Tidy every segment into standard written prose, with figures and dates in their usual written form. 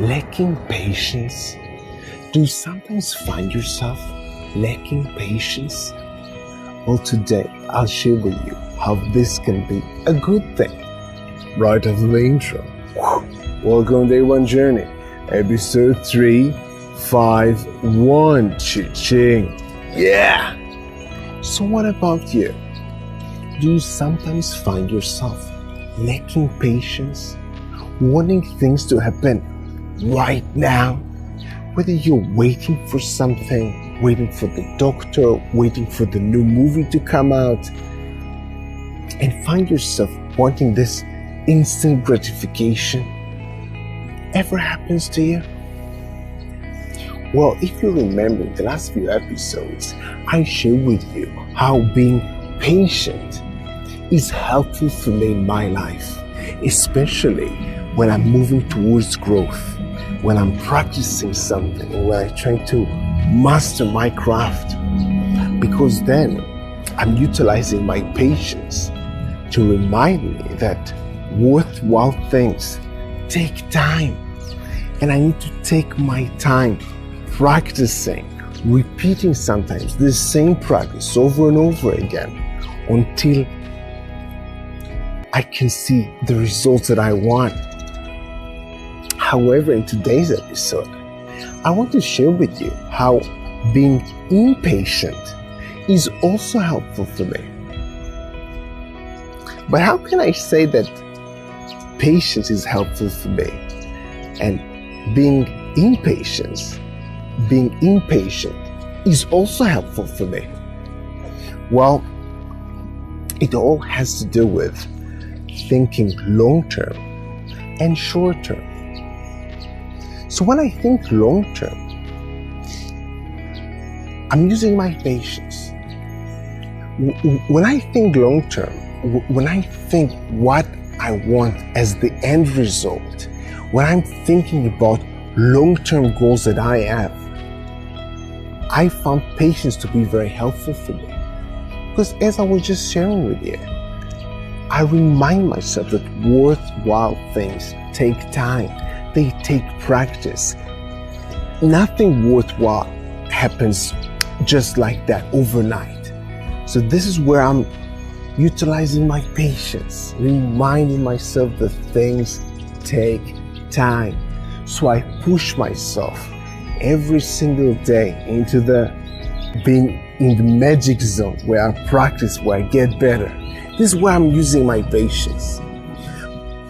lacking patience? Do you sometimes find yourself lacking patience? Well, today I'll share with you how this can be a good thing. Right after the intro. Welcome to Day One Journey, Episode 351. Ching. Yeah! So what about you? Do you sometimes find yourself lacking patience, wanting things to happen right now? Whether you're waiting for something, waiting for the doctor, waiting for the new movie to come out, and find yourself wanting this instant gratification. Ever happens to you? Well, if you remember in the last few episodes, I shared with you how being patient is helpful for me in my life, especially when I'm moving towards growth, when I'm practicing something, or when I'm trying to master my craft, because then I'm utilizing my patience to remind me that worthwhile things take time, and I need to take my time practicing, repeating sometimes the same practice over and over again until I can see the results that I want. However, in today's episode, I want to share with you how being impatient is also helpful for me. But how can I say that patience is helpful for me and being impatient is also helpful for me? Well, it all has to do with thinking long-term and short-term. So when I think long-term, I'm using my patience. When I think long-term, when I think what I want as the end result, when I'm thinking about long-term goals that I have, I found patience to be very helpful for me. Because as I was just sharing with you, I remind myself that worthwhile things take time. They take practice. Nothing worthwhile happens just like that overnight. So this is where I'm utilizing my patience, reminding myself that things take time. So I push myself every single day into being in the magic zone where I practice, where I get better. This is where I'm using my patience.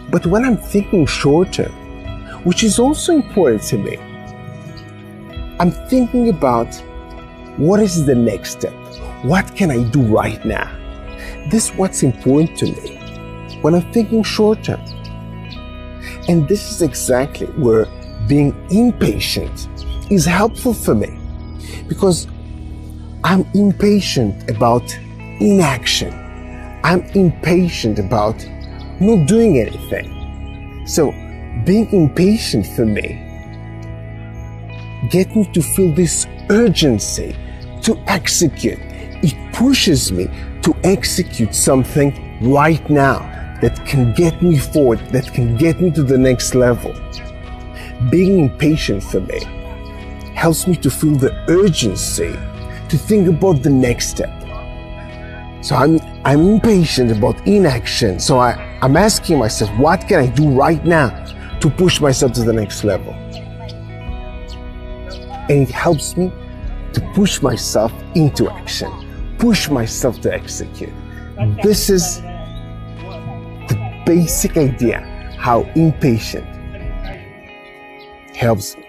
But when I'm thinking short term, which is also important to me, I'm thinking about what is the next step? What can I do right now? This is what's important to me when I'm thinking short term. And this is exactly where being impatient is helpful for me, because I'm impatient about inaction. I'm impatient about not doing anything. So being impatient for me gets me to feel this urgency to execute. It pushes me to execute something right now that can get me forward, that can get me to the next level. Being impatient for me helps me to feel the urgency to think about the next step. So I'm impatient about inaction. So I'm asking myself, what can I do right now to push myself to the next level? And it helps me to push myself into action, push myself to execute. This is the basic idea how impatient helps me.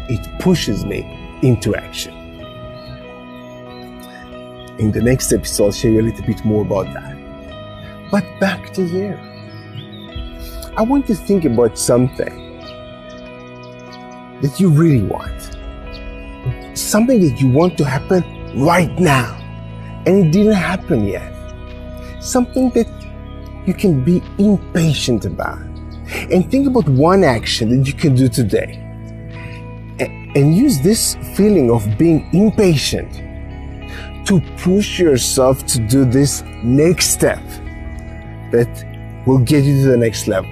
It pushes me into action. In the next episode, I'll share you a little bit more about that. But back to you. I want you to think about something that you really want. Something that you want to happen right now, and it didn't happen yet. Something that you can be impatient about. And think about one action that you can do today. And use this feeling of being impatient to push yourself to do this next step that will get you to the next level.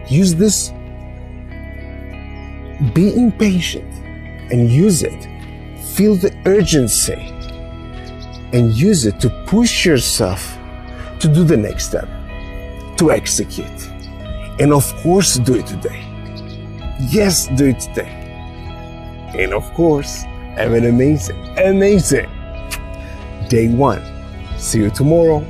Use this Be impatient and use it. Feel the urgency and use it to push yourself to do the next step, to execute. And of course, do it today. Yes, do it today. And of course, have an amazing day one. See you tomorrow.